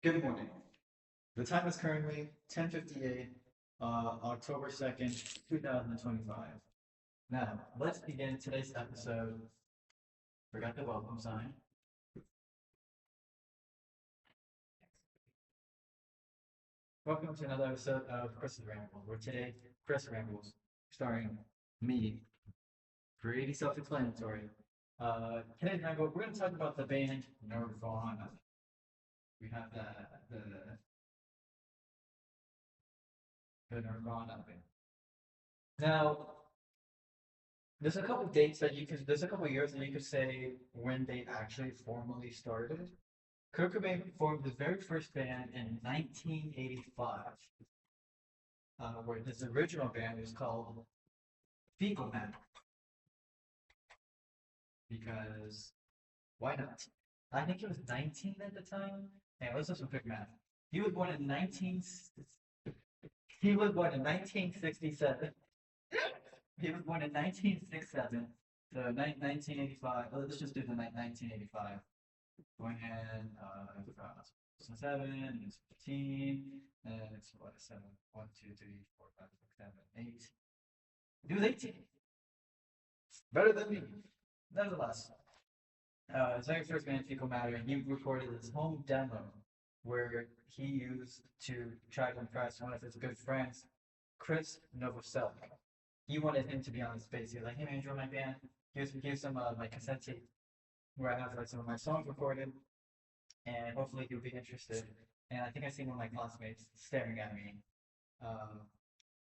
Good morning. The time is currently 10:58, October 2nd, 2025. Now, let's begin today's episode. Forgot the welcome sign. Welcome to another episode of Chris's Ramble, where today, Chris Rambles, starring me, pretty self-explanatory. Today's Ramble, we're going to talk about the band Nirvana. We have the Nirvana band. Now, there's a couple dates that there's a couple years that you could say when they actually formally started. Kurt Cobain formed his very first band in 1985, where his original band was called Fecal Matter, because why not? I think he was 19 at the time. Hey, let's do some quick math. He was born in 19. He was born in 1967. He was born in 1967 to 1985. Let's just do the 1985. Going in 2007, and it's 15, and it's what, 7, 1, 2, 3, 4, 5, 6, 7, 8. He was 18. Better than me. Nevertheless, his very first band, Fecal Matter, and he recorded his home demo where he used to try to impress one of his good friends, Chris Novoselic. He wanted him to be on his bass. He was like, "Hey man, join my band. Here's some my cassette tape where I have like some of my songs recorded, and hopefully you'll be interested." And I think I seen one of my classmates staring at me, um,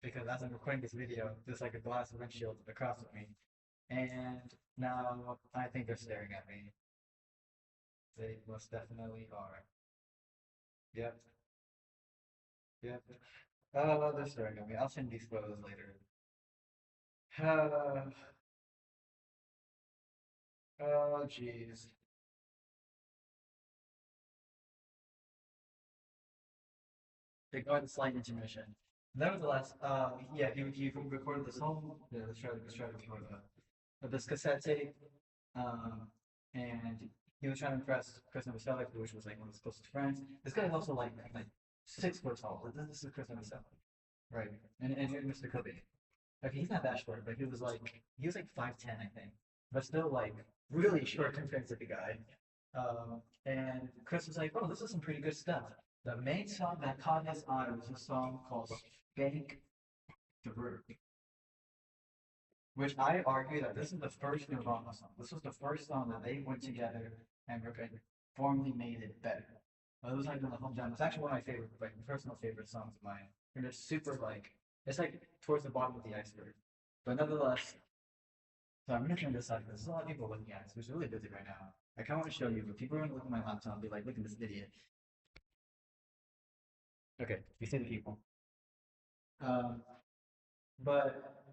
because as I'm recording this video, there's like a glass windshield across from me, and now I think they're staring at me. They most definitely are. Yep, yep. Oh, they're staring at me. I'll send these photos later. Uh, oh, jeez. Ignore the slight intermission. Nevertheless, yeah, he recorded this whole, yeah, let's try to record this cassette tape, um, and he was trying to impress Chris Novoselic, which was like one of his closest friends. This guy is also like 6 foot tall. This is Chris Novoselic, right? And Mr. Cobain. Okay, he's not that short, but he was like 5'10", I think, but still like really short compared to the guy. And Chris was like, "Oh, this is some pretty good stuff." The main song that caught his eye was a song called "Bank the Bird," which I argue that this is the first Nirvana song. This was the first song that they went together and formally made it better. It was like in the home jam. It's actually one of my favorite, like personal favorite songs of mine. And it's super like it's like towards the bottom of the iceberg. But nevertheless, so I'm gonna turn this side because there's a lot of people looking at us. It's really busy right now. I kind of want to show you, but people are gonna look at my laptop and be like, "Look at this idiot." Okay, you see the people. Um, but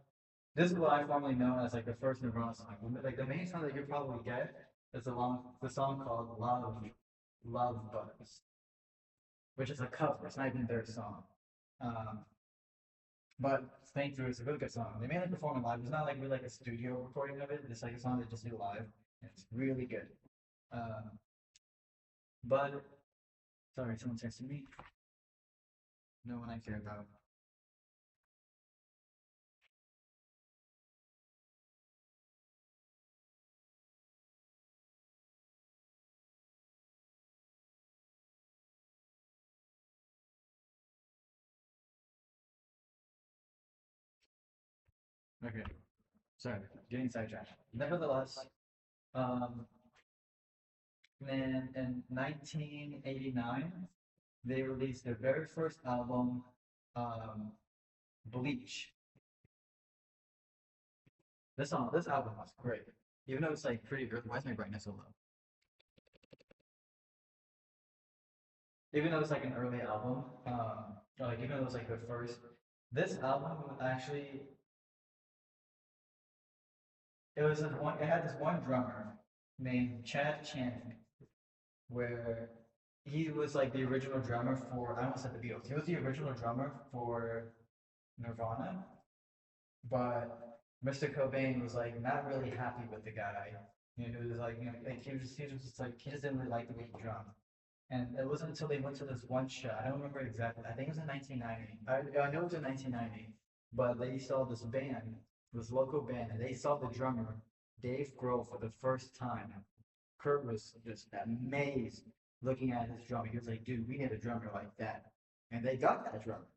this is what I formerly known as like the first Nirvana song. Like the main song that you probably get is the song called Love Bugs, which is a cover. It's not even their song. Um, but Thank You is a really good song. They mainly perform it live. It's not like really like a studio recording of it. It's like a song they just do live. And it's really good. Um, but sorry, someone texted me. No one I care about. Okay, sorry, getting sidetracked. Nevertheless, um, then in 1989, they released their very first album, um, Bleach. This album was great. Even though it's like pretty early. Why is my brightness so low? Even though it's like an early album, or like even though it's like the first, this album actually it had this one drummer named Chad Channing, where he was like the original drummer for I almost said the Beatles. He was the original drummer for Nirvana, but Mr. Cobain was like not really happy with the guy. You know, he was like, like he was just like he just didn't really like the way he drummed. And it wasn't until they went to this one show. I don't remember exactly. I think it was in 1990. I know it was in 1990, but they saw this band, this local band, and they saw the drummer Dave Grohl for the first time. Kurt was just amazed looking at his drummer. He was like, "Dude, we need a drummer like that," and they got that drummer,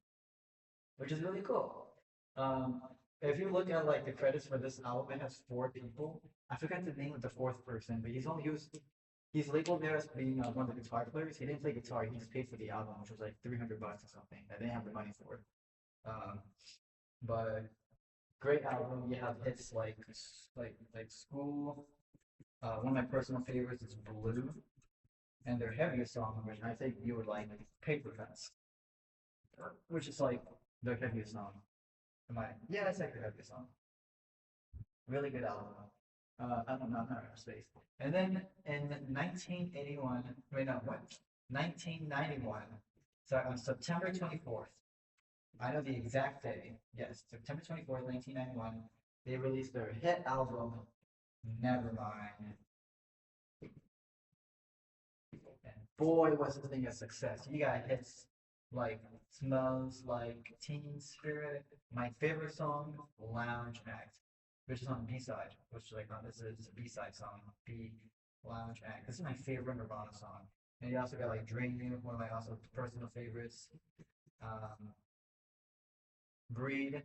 which is really cool. Um, if you look at like the credits for this album, it has four people. I forgot the name of the fourth person, but he's labeled there as being one of the guitar players. He didn't play guitar. He just paid for the album, which was like $300 or something. I didn't have the money for it. Um, but great album. You have hits like School. One of my personal favorites is Blue, and their heaviest song, which I think you would like, Paper Cuts, which is like their heaviest song. Am I? Yeah, that's like their heaviest song. Really good album. I don't know, I'm not space. And then in 1981, wait, no, what? 1991, so on September 24th, I know the exact day. Yes, September 24th, 1991, they released their hit album, Nevermind. And boy, was this thing a success. You got hits like Smells Like Teen Spirit. My favorite song, Lounge Act, which is on B side, which is like this is a B side song. B Lounge Act. This is my favorite Nirvana song. And you also got like Drain You, one of my also personal favorites. Um, Breed.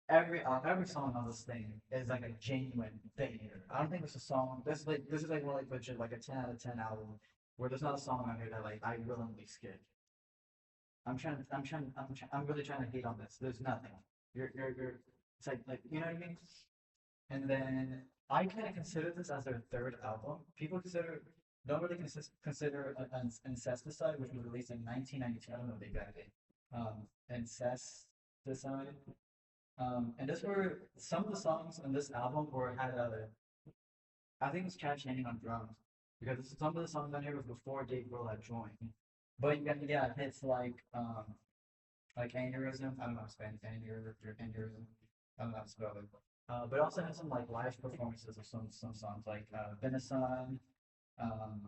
Every song on this thing is like a genuine thing here. I don't think there's a song. This is like more like legit like a 10 out of 10 album where there's not a song on here that like I willingly skip. I'm really trying to hate on this. There's nothing. You're. It's like you know what I mean. And then I kind of consider this as their third album. People don't really consider Incesticide, which was released in 1992. I don't know the exact date. Incesticide. And this were some of the songs on this album were had I think it was Chad Channing on drums because some of the songs on here was before Dave Grohl had joined. But you got yeah hits like aneurysm. I don't know how to Spanish aneurysm. I don't know how to spell it. But also has some like live performances of some songs like Venison, um,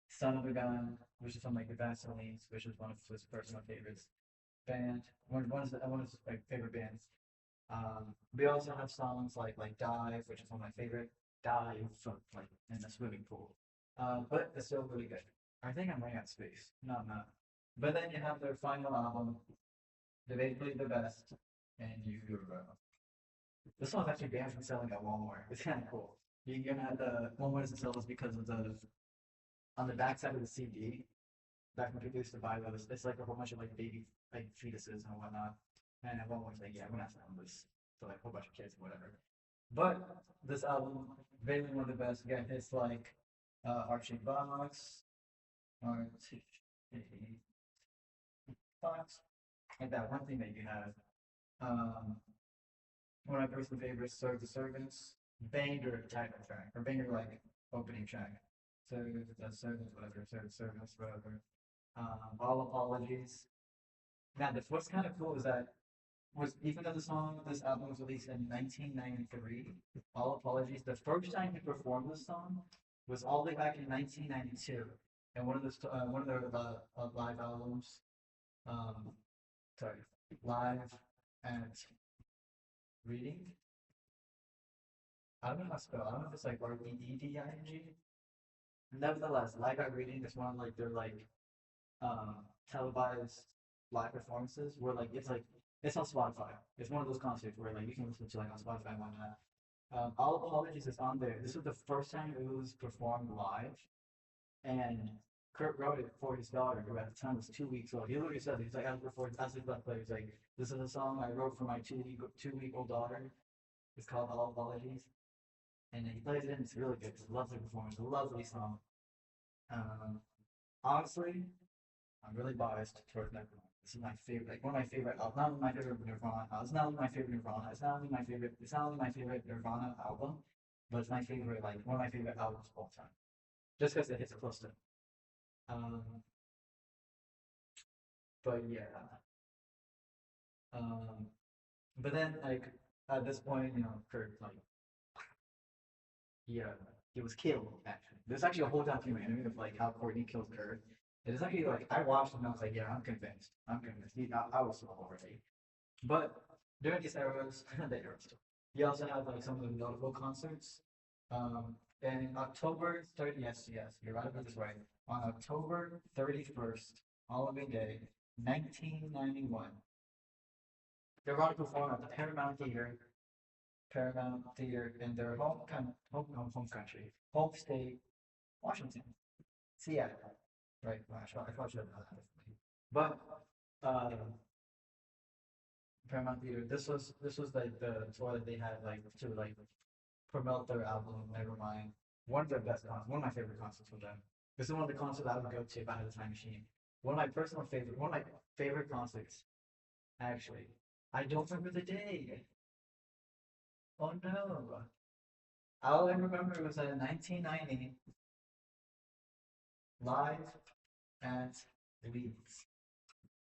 Son of a Gun, which is from like the Vaseline's, which is one of his personal favorites. One of his like, favorite bands. We also have songs like Dive, which is one of my favorite. Dive from like in the swimming pool. But it's still really good. I think I'm running out of space. No, I'm not. But then you have their final album, debatably the best, and you this song's actually banned from selling at Walmart. It's kind of cool. You're gonna have the Walmart doesn't sell this because of the on the backside of the CD. Back when people used to buy those, it's like a whole bunch of like baby like fetuses and whatnot. And at Walmart's like, yeah, we're not selling this to like a whole bunch of kids or whatever. But this album, really one of the best. You got hits like Archie Box, Archie Box, and that one thing that you have. Um, One of my personal favorites, Serve the Servants, banger title track, or banger like opening track. Serve the Servants, whatever, Serve the Servants, whatever. All Apologies. Now, what's kind of cool is that was even though this album was released in 1993, All Apologies, the first time he performed this song was all the way back in 1992, and one of their live albums, um, sorry, live at Reading. I don't know how to spell. I don't know if it's like Redding. Nevertheless, live at Reading is one of like their televised live performances where it's on Spotify. It's one of those concerts where like you can listen to like on Spotify and whatnot. All Apologies is on there. This was the first time it was performed live, and Kurt wrote it for his daughter, who at the time was 2 weeks old. He literally said, he's like, as his left player, he's like, this is a song I wrote for my two week old daughter. It's called All Apologies. And he plays it, and it's really good. It's a lovely performance, a lovely song. Um, Honestly, I'm really biased towards Nirvana. This is my favorite, like one of my favorite. Not only my favorite Nirvana. It's not only my favorite Nirvana. It's not only my favorite. It's not only my favorite Nirvana album, but it's my favorite, like one of my favorite albums of all time. Just because it hits close to. Um, but yeah. Um, but then like at this point, Kurt like yeah, He was killed, actually. There's actually a whole documentary of like how Courtney killed Kurt. It's actually like I watched it and I was like, yeah, I'm convinced. I'm convinced. I was so already. But during these eras, the eras, you also have like some of the notable concerts. And October 30th, yes, you're right about this right. On October 31st, Halloween Day, 1991, Nirvana performed at the Paramount Theater in their home country, home state, Washington, Seattle. Right, I probably should have known that. But Paramount Theater, this was like the tour that they had like to like promote their album Nevermind. One of their best concerts, one of my favorite concerts with them. This is one of the concerts I would go to if I had a time machine. One of my favorite concerts, actually. I don't remember the day. Oh no. All I remember was in 1990, live at Leeds.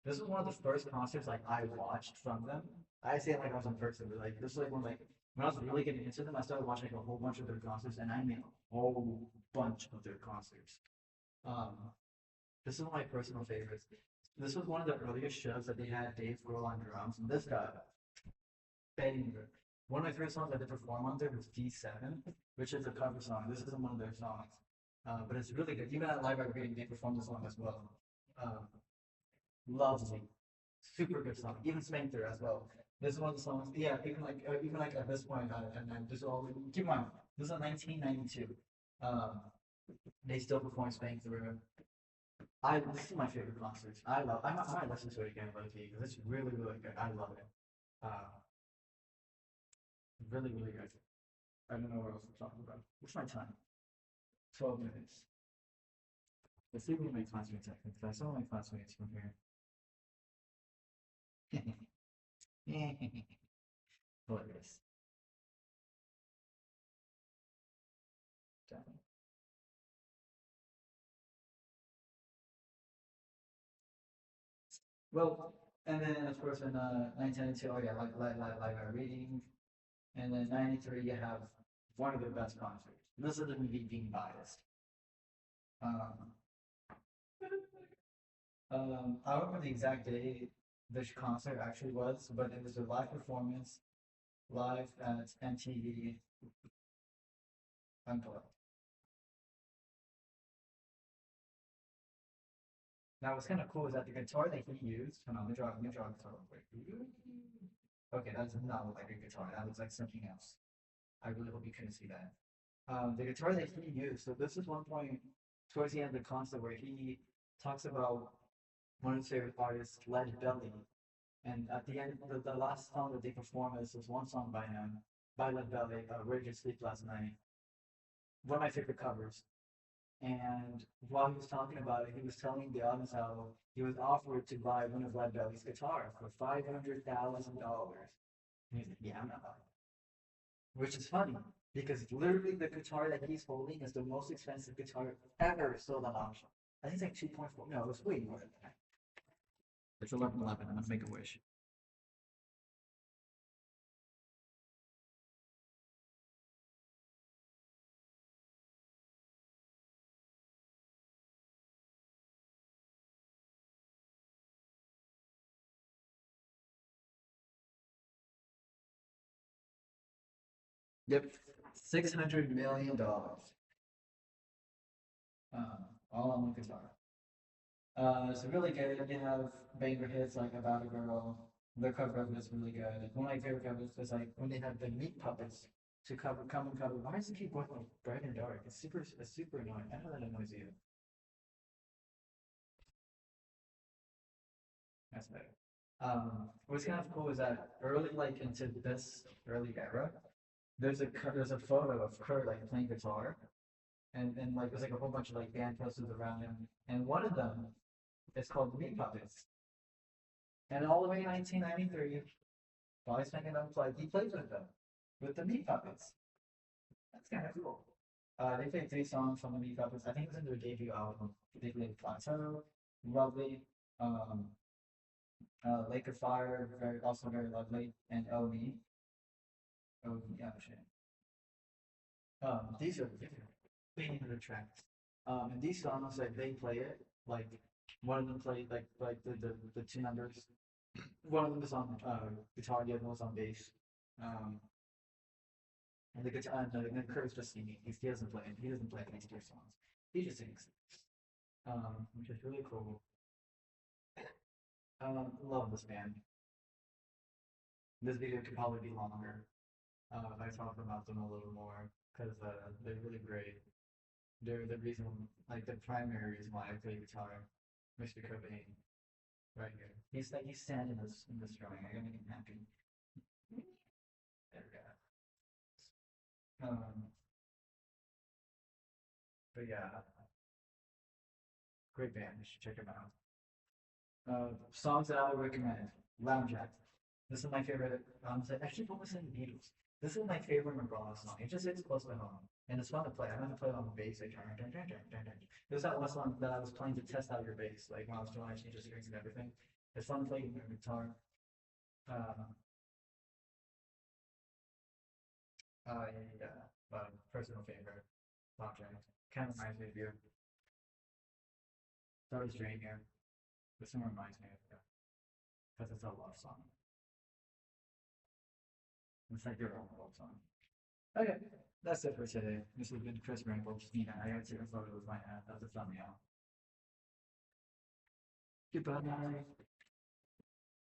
This was one of the first concerts like I watched from them. I say it like I was in person, but like this was like when I was really getting into them, I started watching like a whole bunch of their concerts, and I made a whole bunch of their concerts. Um, this is one of my personal favorites. This was one of the earliest shows that they had Dave Grohl on drums, and this guy, banger. One of my favorite songs that they perform on there was D7, which is a cover song. This isn't one of their songs, but it's really good. Even at Live at Reading, they performed the song as well. Um, Lovely, super good song. Even Spanker as well. This is one of the songs. Yeah, even like at this point, and then this all keep in mind this is 1992. Um, they still perform Spank Through. This is my favorite concert. I might listen to it again, like because it's really good. I love it. Uh, really good. I don't know what else I'm talking about. What's my time? 12 minutes. Let's see what my classmates are. Because I saw my classmates from here. Hilarious. Damn. Well, and then of course in 1992, oh yeah, like reading, and then 93 you have one of their best concerts. This is me being biased. Um, I don't remember the exact day this concert actually was, but it was a live performance, live at MTV Unplugged. Now what's kind of cool is that the guitar that he used, hold on, let me draw a guitar real quick. Okay, that does not look like a guitar, that looks like something else. I really hope you couldn't see that. The guitar that he used, so this is one point towards the end of the concert where he talks about one of his favorite artists, Led Belly. And at the end, the last song that they performed is this one song by him, by Led Belly, Where Did You Sleep Last Night? One of my favorite covers. And while he was talking about it, he was telling the audience how he was offered to buy one of Led Belly's guitars for $500,000. He's like, yeah, I'm not buying it. Which is funny because literally the guitar that he's holding is the most expensive guitar ever sold on auction. I think it's like 2.4. No, it's way more than that. It's 1111. I'm gonna make a wish. Yep, $600 million. All on one guitar. It's really good. You have banger hits like About a Girl. Their cover of it is really good. One of my favorite covers is like when they have the meat puppets to come and cover. Why does it keep going like bright and dark? It's super annoying. I know that annoys you. That's better. What's kind of cool is that early like into this early era, there's a photo of Kurt like playing guitar, and like there's like a whole bunch of like band posters around him, and one of them is called Meat Puppets. And all the way in 1993, while he's making unplugged, he plays with them, with the Meat Puppets. That's kind of cool. They played three songs from the Meat Puppets. I think it was in their debut album. They played Plateau, Lovely, um, Lake of Fire, also very lovely, and Oh Me. Oh, yeah, shit. These are spinning the tracks. And these songs, like they play it, like one of them played like the two members. One of them is on guitar, the other one was on bass. Um, and the guitar, and the Kurt's just singing. He doesn't play. He doesn't play any Spears songs. He just sings, which is really cool. Love this band. This video could probably be longer if I talk about them a little more because they're really great. They're the reason, like the primary reason why I play guitar. Mr. Cobain, right here. He's standing in this drawing. I gotta make him happy. There we go. But yeah, great band. You should check them out. Songs that I would recommend. Lounge Act. This is my favorite. Actually, don't listen to the Beatles. This is my favorite Nirvana song. It just hits close to home, and it's fun to play. I remember playing on the bass. Like, it was that one song that I was playing to test out your bass, like when I was doing I change the strings and everything. It's fun playing your guitar. Yeah, personal favorite. Lounge Act. Kind of reminds me of you. Sorry, Strain here. This one reminds me of you because it's a love song. It's like your own love song. Okay, that's it for today. This has been Chris Rambles. Yeah, I got to take a photo with my hat. That's a thumbnail. Goodbye.